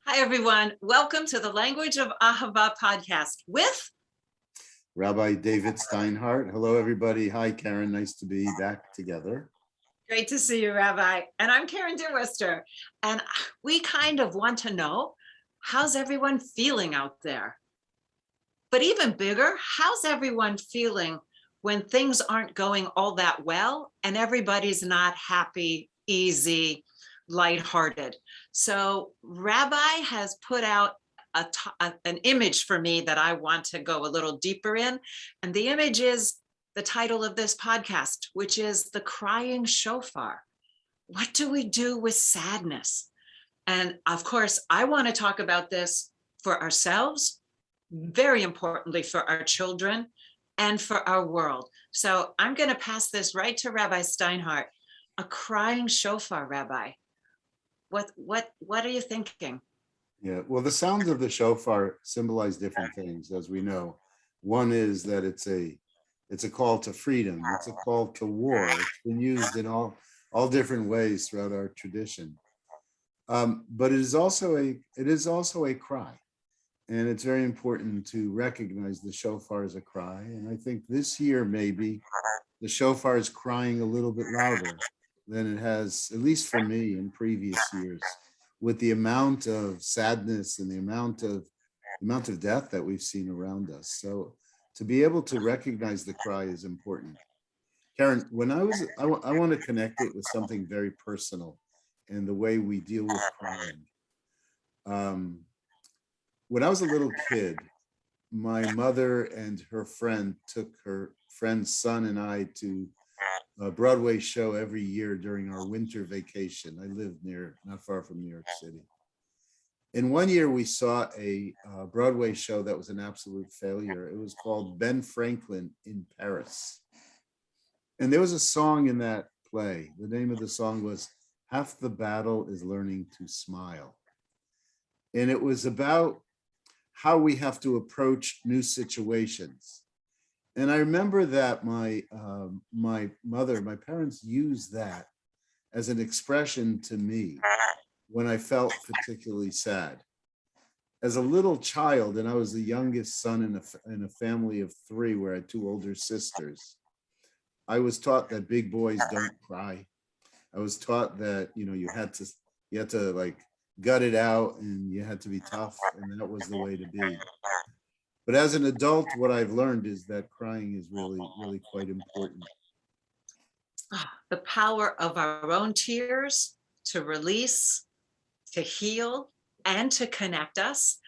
Hi, everyone. Welcome to the Language of Ahava podcast with Rabbi David Steinhardt. Hello, everybody. Hi, Karen. Nice to be back together. Great to see you, Rabbi. And I'm Karen DeWister. And we kind of want to know, how's everyone feeling out there? But even bigger, how's everyone feeling when things aren't going all that well and everybody's not happy, easy, lighthearted? So Rabbi has put out an image for me that I want to go a little deeper in. And the image is the title of this podcast, which is the Crying Shofar. What do we do with sadness? And of course, I want to talk about this for ourselves, very importantly for our children and for our world. So I'm going to pass this right to Rabbi Steinhardt. A crying shofar, Rabbi. What are you thinking? Yeah, well, the sounds of the shofar symbolize different things, as we know. One is that it's a call to freedom. It's a call to war. It's been used in all different ways throughout our tradition. But it is also a cry. And it's very important to recognize the shofar as a cry. And I think this year, maybe, the shofar is crying a little bit louder than it has, at least for me, in previous years, with the amount of sadness and the amount of death that we've seen around us. So to be able to recognize the cry is important. Karen, I want to connect it with something very personal and the way we deal with crying. Um, when I was a little kid, my mother and her friend took her friend's son and I to a Broadway show every year during our winter vacation. I lived not far from New York City. And one year we saw a Broadway show that was an absolute failure. It was called Ben Franklin in Paris. And there was a song in that play. The name of the song was Half the Battle is Learning to Smile. And it was about how we have to approach new situations. And I remember that my parents used that as an expression to me when I felt particularly sad. As a little child, and I was the youngest son in a family of three where I had two older sisters, I was taught that big boys don't cry. I was taught that, you had to like gut it out and you had to be tough, and that was the way to be. But as an adult, what I've learned is that crying is really, really quite important. The power of our own tears to release, to heal, and to connect us.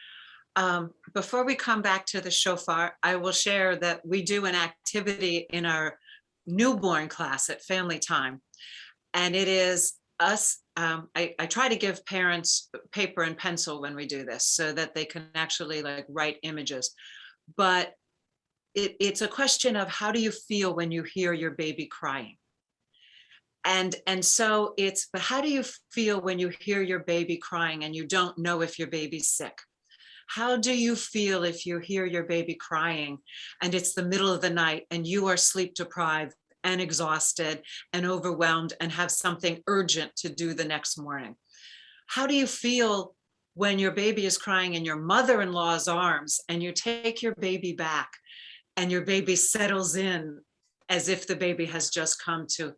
Before we come back to the shofar, I will share that we do an activity in our newborn class at family time. And it is us. I try to give parents paper and pencil when we do this so that they can actually write images. But it's a question of, how do you feel when you hear your baby crying? And so but how do you feel when you hear your baby crying and you don't know if your baby's sick? How do you feel if you hear your baby crying and it's the middle of the night and you are sleep deprived and exhausted and overwhelmed and have something urgent to do the next morning? How do you feel when your baby is crying in your mother-in-law's arms and you take your baby back and your baby settles in as if the baby has just come to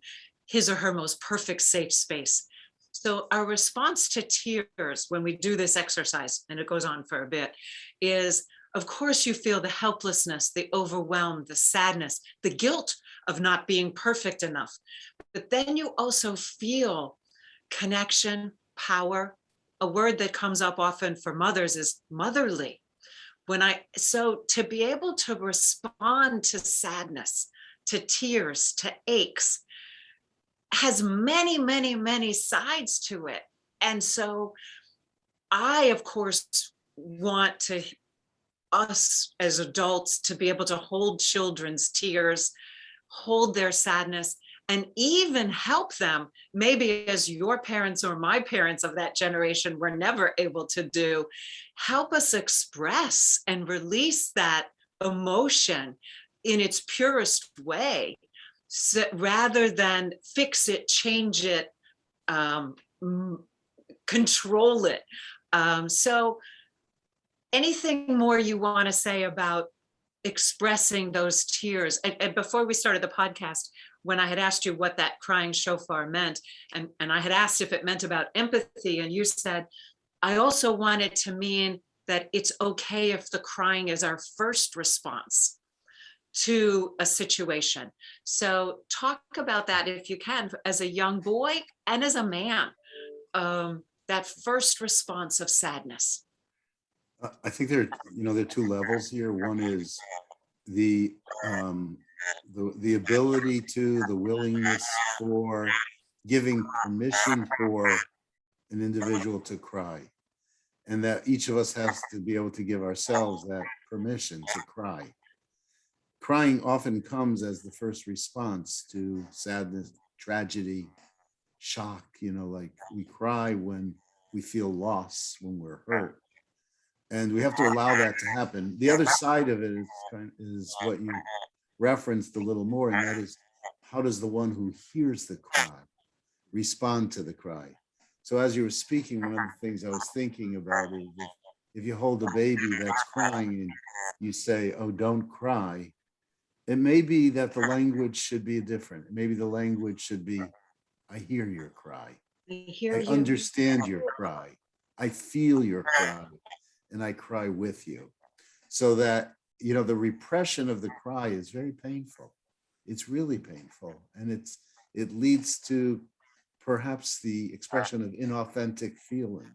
his or her most perfect safe space? So our response to tears when we do this exercise, and it goes on for a bit, is, of course, you feel the helplessness, the overwhelm, the sadness, the guilt of not being perfect enough. But then you also feel connection, power. A word that comes up often for mothers is motherly. So to be able to respond to sadness, to tears, to aches, has many, many, many sides to it. And so I, of course, want us as adults to be able to hold children's tears, hold their sadness, and even help them, maybe as your parents or my parents of that generation were never able to do, help us express and release that emotion in its purest way, so, rather than fix it, change it, control it. So anything more you want to say about expressing those tears? And before we started the podcast, when I had asked you what that crying shofar meant, and I had asked if it meant about empathy, and you said, I also want it to mean that it's okay if the crying is our first response to a situation. So talk about that if you can, as a young boy and as a man, that first response of sadness. I think there are two levels here. One is the the ability to, the willingness for, giving permission for an individual to cry, and that each of us has to be able to give ourselves that permission to cry. Crying often comes as the first response to sadness, tragedy, shock. Like we cry when we feel loss, when we're hurt, and we have to allow that to happen. The other side of it is what you referenced a little more, and that is, how does the one who hears the cry respond to the cry? So as you were speaking, one of the things I was thinking about is, if you hold a baby that's crying and you say, "Oh, don't cry," it may be that the language should be different. Maybe the language should be, "I hear your cry. I hear I you. understand your cry. I feel your cry, and I cry with you." So that, the repression of the cry is very painful. It's really painful. And it leads to perhaps the expression of inauthentic feeling.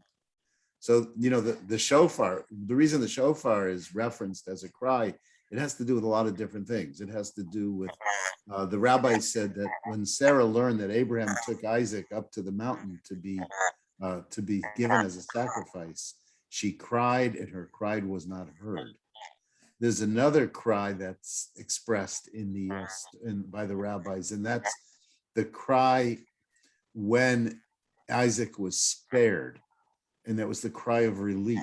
So, the shofar, the reason the shofar is referenced as a cry, it has to do with a lot of different things. It has to do with, the rabbi said that when Sarah learned that Abraham took Isaac up to the mountain to be given as a sacrifice, she cried, and her cry was not heard. There's another cry that's expressed by the rabbis, and that's the cry when Isaac was spared, and that was the cry of relief.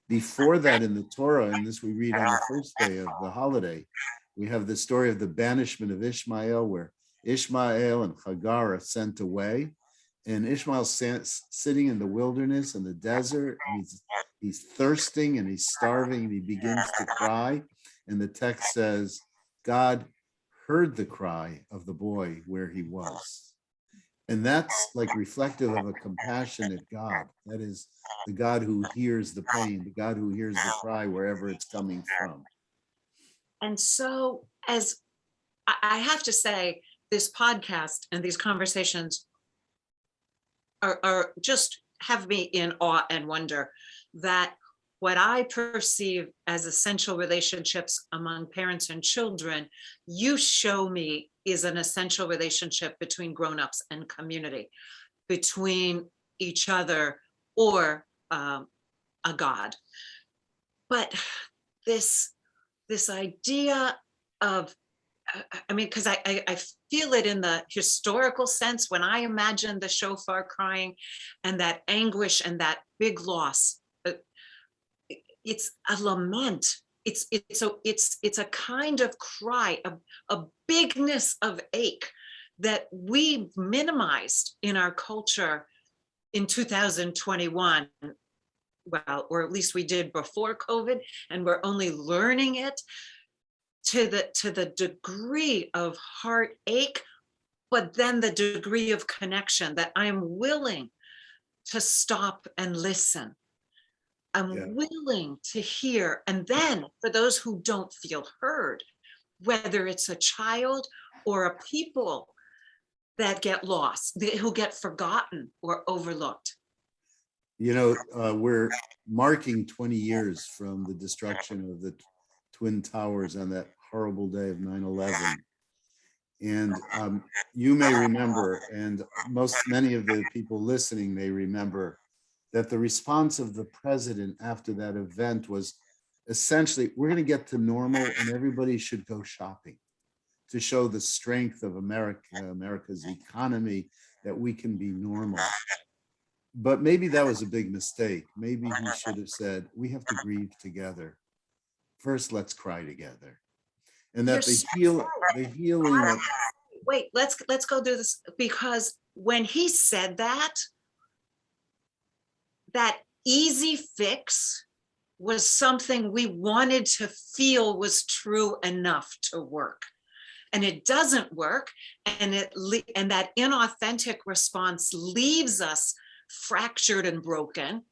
Before that, in the Torah, and this we read on the first day of the holiday, we have the story of the banishment of Ishmael, where Ishmael and Hagar are sent away, and Ishmael's sitting in the wilderness, in the desert, and he's thirsting and he's starving, and he begins to cry. And the text says, God heard the cry of the boy where he was. And that's like reflective of a compassionate God. That is the God who hears the pain, the God who hears the cry wherever it's coming from. And so, as I have to say, this podcast and these conversations are just have me in awe and wonder that what I perceive as essential relationships among parents and children, you show me is an essential relationship between grown-ups and community, between each other or a God. But this idea of, I mean, because I feel it in the historical sense when I imagine the shofar crying and that anguish and that big loss. It's a lament. It's a kind of cry, a bigness of ache that we minimized in our culture in 2021. Well, or at least we did before COVID, and we're only learning it to the degree of heartache, but then the degree of connection that I'm willing to stop and listen. I'm willing to hear. And then for those who don't feel heard, whether it's a child or a people that get lost, who get forgotten or overlooked. We're marking 20 years from the destruction of the Twin Towers on that horrible day of 9/11. And you may remember, and many of the people listening may remember, that the response of the president after that event was essentially, we're going to get to normal and everybody should go shopping, to show the strength of America's economy, that we can be normal. But maybe that was a big mistake. Maybe he should have said, we have to grieve together. First, let's cry together. And that the healing of... Wait, let's go do this, because when he said that easy fix was something we wanted to feel was true enough to work. And it doesn't work. And that inauthentic response leaves us fractured and broken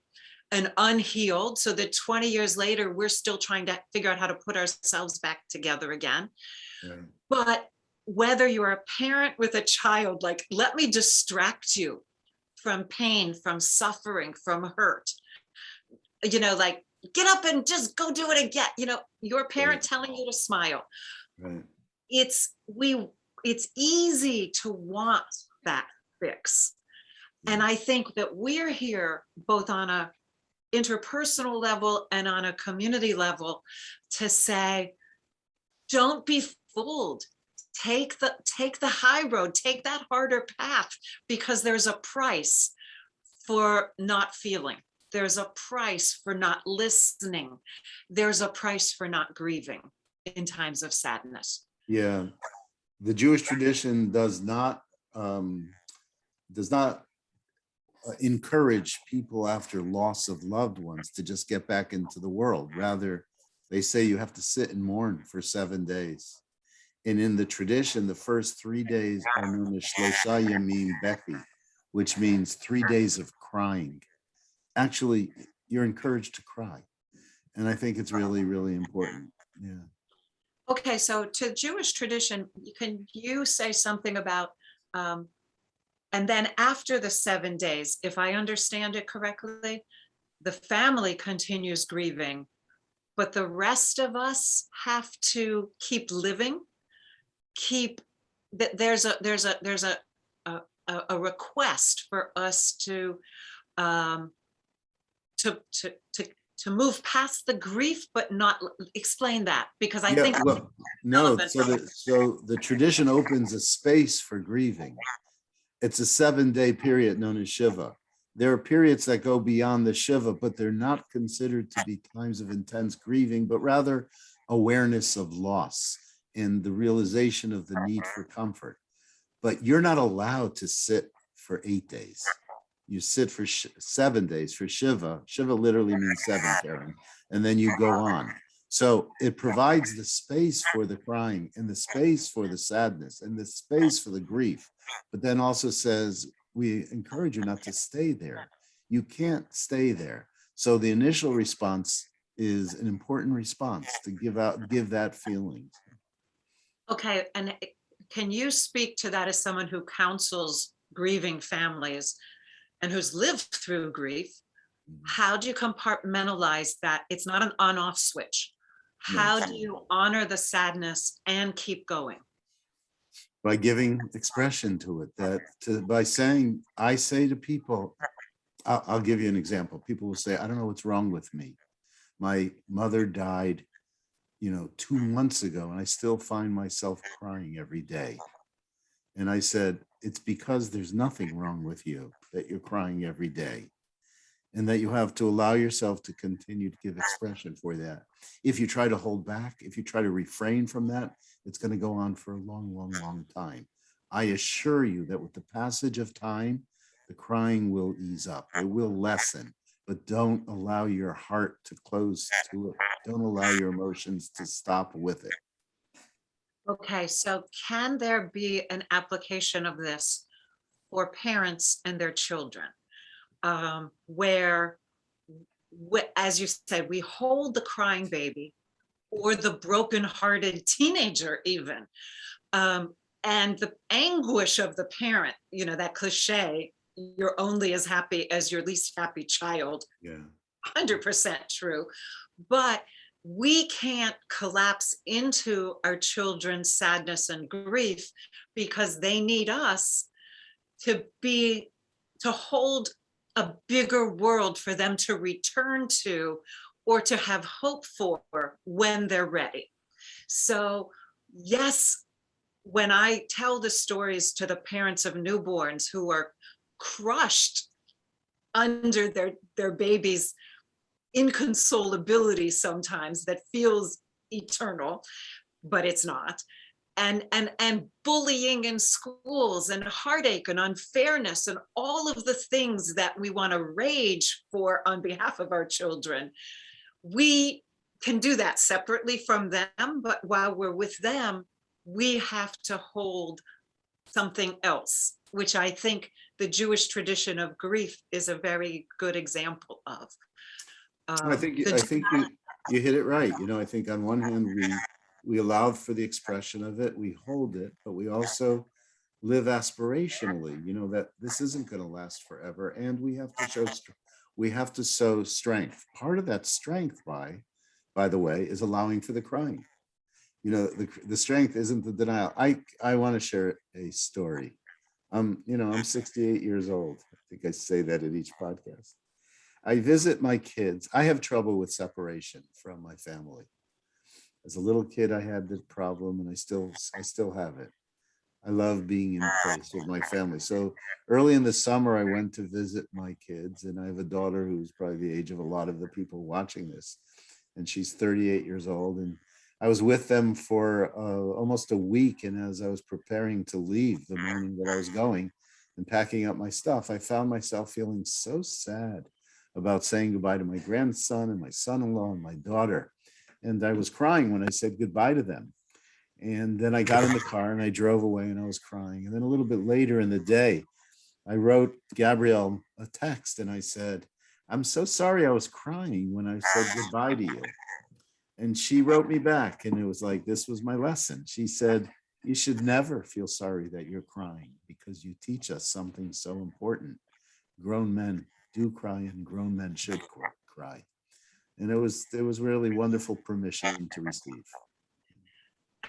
and unhealed, so that 20 years later, we're still trying to figure out how to put ourselves back together again. Right. But whether you're a parent with a child, like, let me distract you from pain, from suffering, from hurt, like, get up and just go do it again. Your parent telling you to smile. Right. It's easy to want that fix. And I think that we're here both on a interpersonal level and on a community level to say, don't be fooled. Take the high road, take that harder path, because there's a price for not feeling. There's a price for not listening. There's a price for not grieving in times of sadness. Yeah. The Jewish tradition does not encourage people after loss of loved ones to just get back into the world. Rather, they say you have to sit and mourn for 7 days. And in the tradition, the first 3 days are known as Shlosha Yamim Beki, which means 3 days of crying. Actually, you're encouraged to cry. And I think it's really, really important. Yeah. Okay, so to Jewish tradition, can you say something about, and then after the 7 days, if I understand it correctly, the family continues grieving, but the rest of us have to keep living, there's a request for us to move past the grief, but not explain that, because I think Well, no. So the tradition opens a space for grieving. It's a 7-day period known as Shiva. There are periods that go beyond the Shiva, but they're not considered to be times of intense grieving, but rather awareness of loss and the realization of the need for comfort. But you're not allowed to sit for 8 days. You sit for 7 days for Shiva. Shiva literally means 7, Karen. And then you go on. So it provides the space for the crying and the space for the sadness and the space for the grief, but then also says, we encourage you not to stay there. You can't stay there. So the initial response is an important response to give that feeling. Okay, and can you speak to that as someone who counsels grieving families and who's lived through grief? How do you compartmentalize that? It's not an on-off switch. How do you honor the sadness and keep going? By giving expression to it, by saying, I say to people, I'll give you an example. People will say, I don't know what's wrong with me. My mother died, 2 months ago, and I still find myself crying every day. And I said, it's because there's nothing wrong with you that you're crying every day, and that you have to allow yourself to continue to give expression for that. If you try to hold back, if you try to refrain from that, it's going to go on for a long, long, long time. I assure you that with the passage of time, the crying will ease up. It will lessen, but don't allow your heart to close to it. Don't allow your emotions to stop with it. Okay, so can there be an application of this for parents and their children, where, as you said, we hold the crying baby or the broken-hearted teenager even, and the anguish of the parent, that cliche, you're only as happy as your least happy child. Yeah. 100% true. But we can't collapse into our children's sadness and grief, because they need us to hold a bigger world for them to return to, or to have hope for when they're ready. So yes, when I tell the stories to the parents of newborns who are crushed under their baby's inconsolability sometimes, that feels eternal, but it's not. and bullying in schools and heartache and unfairness and all of the things that we want to rage for on behalf of our children. We can do that separately from them, but while we're with them, we have to hold something else, which I think the Jewish tradition of grief is a very good example of. I think you hit it right. I think on one hand we allowed for the expression of it, we hold it, but we also live aspirationally. That this isn't going to last forever, and we have to sow strength. Part of that strength, by the way, is allowing for the crying. The strength isn't the denial. I want to share a story. I'm 68 years old. I think I say that at each podcast. I visit my kids. I have trouble with separation from my family. As a little kid, I had this problem, and I still have it. I love being in place with my family. So early in the summer, I went to visit my kids, and I have a daughter who's probably the age of a lot of the people watching this, and she's 38 years old. And I was with them for almost a week. And as I was preparing to leave the morning that I was going and packing up my stuff, I found myself feeling so sad about saying goodbye to my grandson and my son-in-law and my daughter. And I was crying when I said goodbye to them. And then I got in the car and I drove away, and I was crying. And then a little bit later in the day, I wrote Gabrielle a text, and I said, "I'm so sorry I was crying when I said goodbye to you." And she wrote me back, and it was like, this was my lesson. She said, "You should never feel sorry that you're crying, because you teach us something so important. Grown men do cry, and grown men should cry." And it was really wonderful permission to receive.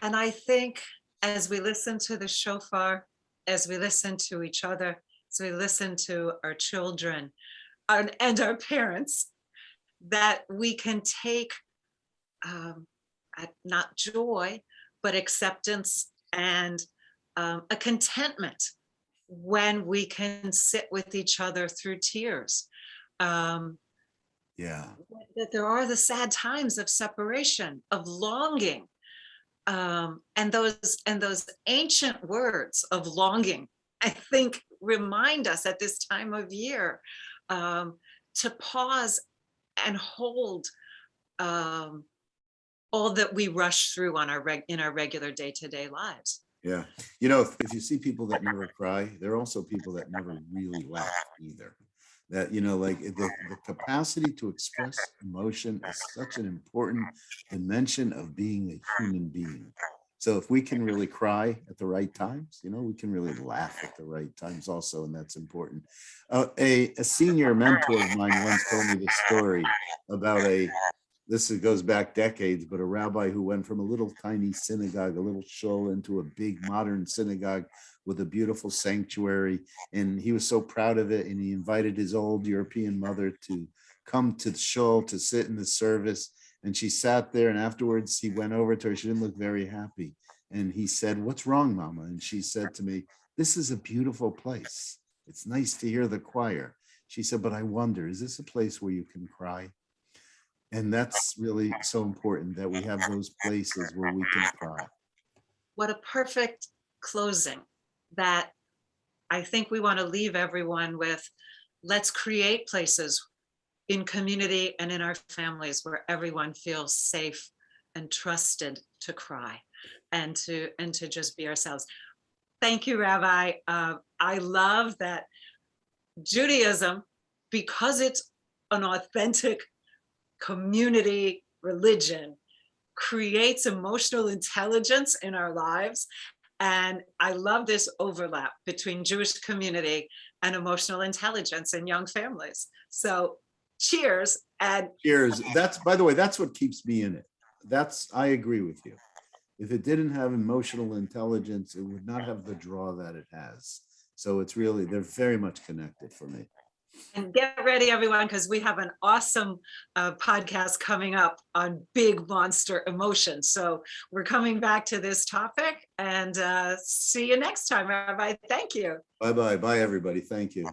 And I think as we listen to the shofar, as we listen to each other, as we listen to our children and our parents, that we can take not joy, but acceptance and a contentment when we can sit with each other through tears. Yeah. That there are the sad times of separation, of longing, and those ancient words of longing, I think, remind us at this time of year to pause and hold all that we rush through in our regular day-to-day lives. Yeah. If you see people that never cry, they're also people that never really laugh either. That, like the capacity to express emotion is such an important dimension of being a human being. So if we can really cry at the right times, we can really laugh at the right times also, and that's important. A senior mentor of mine once told me this story about this goes back decades, but a rabbi who went from a little tiny synagogue, a little shul, into a big modern synagogue with a beautiful sanctuary. And he was so proud of it. And he invited his old European mother to come to the shul to sit in the service. And she sat there, and afterwards he went over to her. She didn't look very happy. And he said, "What's wrong, Mama?" And she said to me, "This is a beautiful place. It's nice to hear the choir." She said, "But I wonder, is this a place where you can cry?" And that's really so important, that we have those places where we can cry. What a perfect closing that I think we want to leave everyone with. Let's create places in community and in our families where everyone feels safe and trusted to cry and to just be ourselves. Thank you, Rabbi. I love that Judaism, because it's an authentic community religion, creates emotional intelligence in our lives. And I love this overlap between Jewish community and emotional intelligence in young families. So cheers. And cheers. By the way, that's what keeps me in it. I agree with you. If it didn't have emotional intelligence, it would not have the draw that it has. So they're very much connected for me. And get ready, everyone, because we have an awesome podcast coming up on big monster emotions. So we're coming back to this topic, and see you next time, Rabbi. Thank you. Bye-bye. Bye, everybody. Thank you.